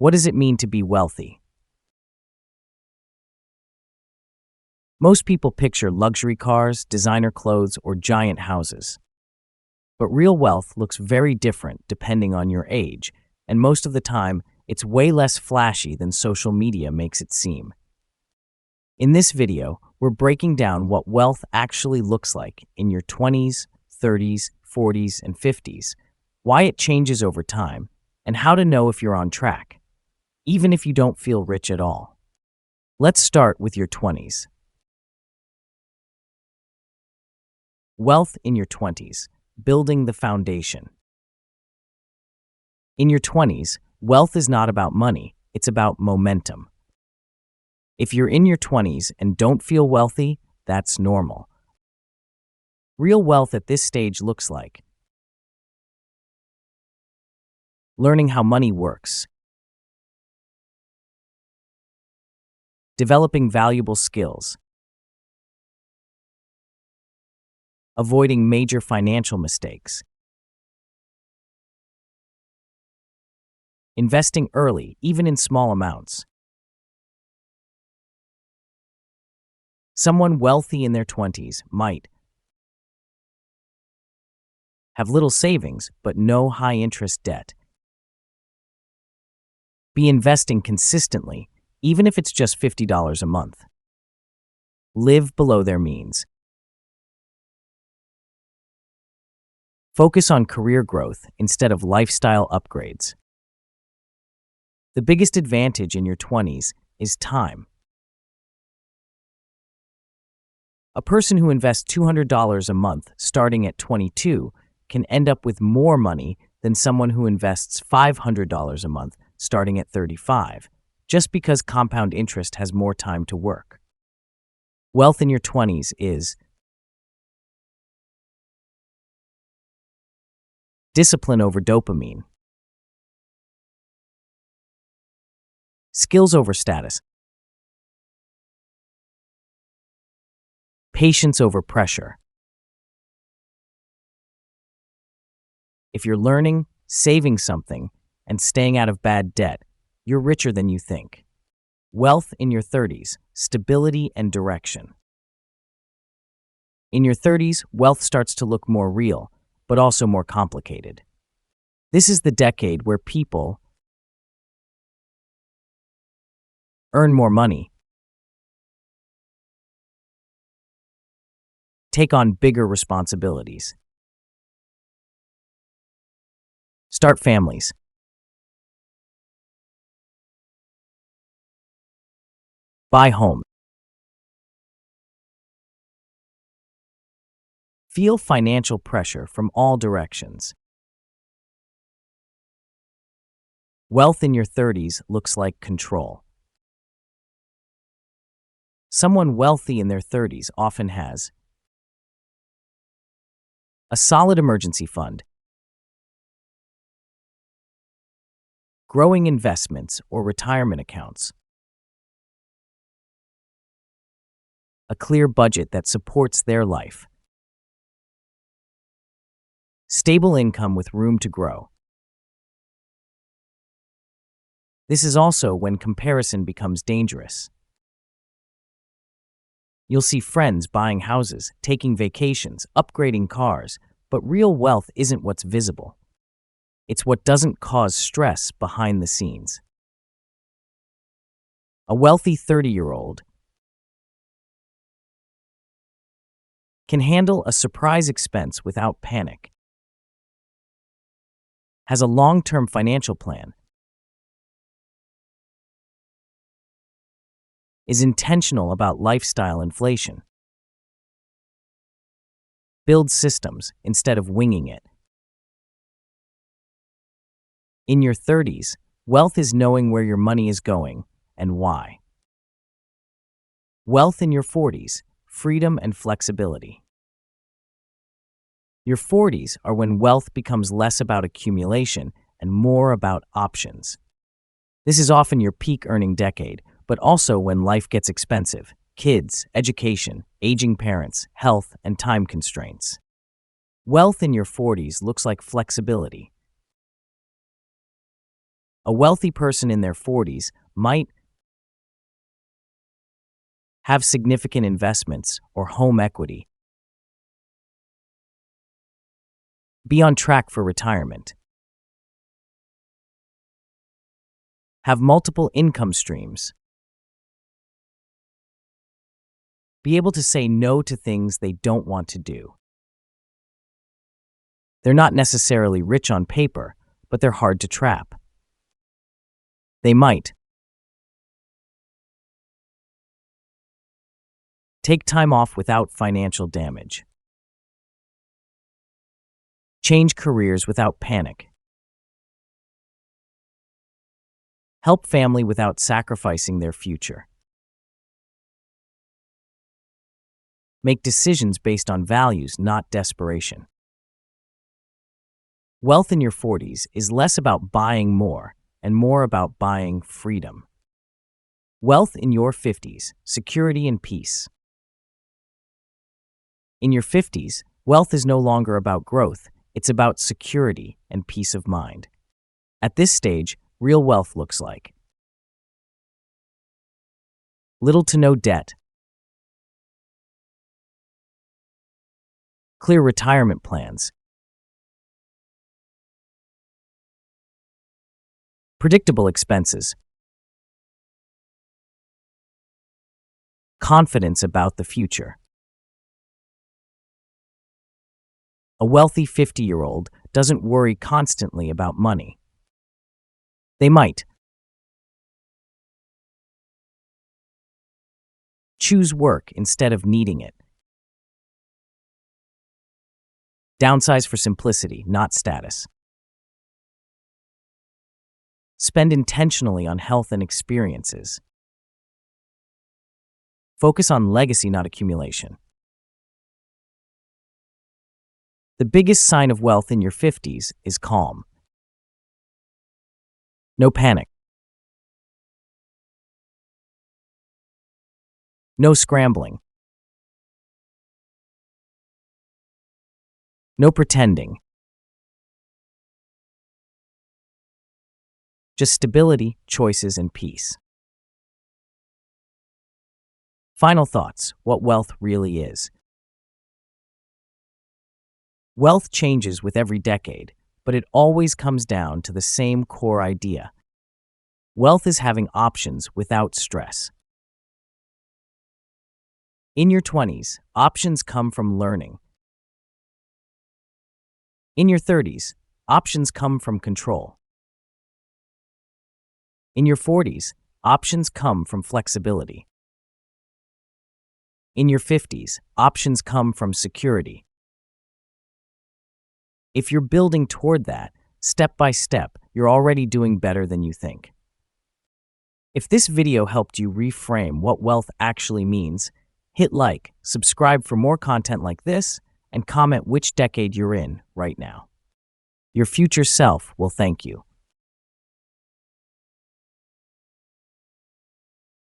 What does it mean to be wealthy? Most people picture luxury cars, designer clothes, or giant houses. But real wealth looks very different depending on your age, and most of the time, it's way less flashy than social media makes it seem. In this video, we're breaking down what wealth actually looks like in your 20s, 30s, 40s, and 50s, why it changes over time, and how to know if you're on track, even if you don't feel rich at all. Let's start with your 20s. Wealth in your 20s, building the foundation. In your 20s, wealth is not about money, it's about momentum. If you're in your 20s and don't feel wealthy, that's normal. Real wealth at this stage looks like learning how money works, developing valuable skills, avoiding major financial mistakes, investing early, even in small amounts. Someone wealthy in their 20s might have little savings but no high-interest debt. Be investing consistently, even if it's just $50 a month. Live below their means. Focus on career growth instead of lifestyle upgrades. The biggest advantage in your 20s is time. A person who invests $200 a month starting at 22 can end up with more money than someone who invests $500 a month starting at 35, just because compound interest has more time to work. Wealth in your 20s is discipline over dopamine, skills over status, patience over pressure. If you're learning, saving something, and staying out of bad debt, you're richer than you think. Wealth in your 30s, stability and direction. In your 30s, wealth starts to look more real, but also more complicated. This is the decade where people earn more money, take on bigger responsibilities, start families, buy homes, feel financial pressure from all directions. Wealth in your 30s looks like control. Someone wealthy in their 30s often has a solid emergency fund, growing investments or retirement accounts, a clear budget that supports their life, stable income with room to grow. This is also when comparison becomes dangerous. You'll see friends buying houses, taking vacations, upgrading cars, but real wealth isn't what's visible. It's what doesn't cause stress behind the scenes. A wealthy 30-year-old can handle a surprise expense without panic, has a long-term financial plan, is intentional about lifestyle inflation, builds systems instead of winging it. In your 30s, wealth is knowing where your money is going and why. Wealth in your 40s, freedom and flexibility. Your 40s are when wealth becomes less about accumulation and more about options. This is often your peak earning decade, but also when life gets expensive: kids, education, aging parents, health, and time constraints. Wealth in your 40s looks like flexibility. A wealthy person in their 40s might have significant investments or home equity, be on track for retirement, have multiple income streams, be able to say no to things they don't want to do. They're not necessarily rich on paper, but they're hard to trap. They might take time off without financial damage, change careers without panic, help family without sacrificing their future, make decisions based on values, not desperation. Wealth in your 40s is less about buying more and more about buying freedom. Wealth in your 50s, security and peace. In your 50s, wealth is no longer about growth, it's about security and peace of mind. At this stage, real wealth looks like little to no debt, clear retirement plans, predictable expenses, confidence about the future. A wealthy 50-year-old doesn't worry constantly about money. They might choose work instead of needing it, downsize for simplicity, not status, spend intentionally on health and experiences, focus on legacy, not accumulation. The biggest sign of wealth in your 50s is calm. No panic. No scrambling. No pretending. Just stability, choices, and peace. Final thoughts: what wealth really is. Wealth changes with every decade, but it always comes down to the same core idea. Wealth is having options without stress. In your 20s, options come from learning. In your 30s, options come from control. In your 40s, options come from flexibility. In your 50s, options come from security. If you're building toward that, step by step, you're already doing better than you think. If this video helped you reframe what wealth actually means, hit like, subscribe for more content like this, and comment which decade you're in right now. Your future self will thank you.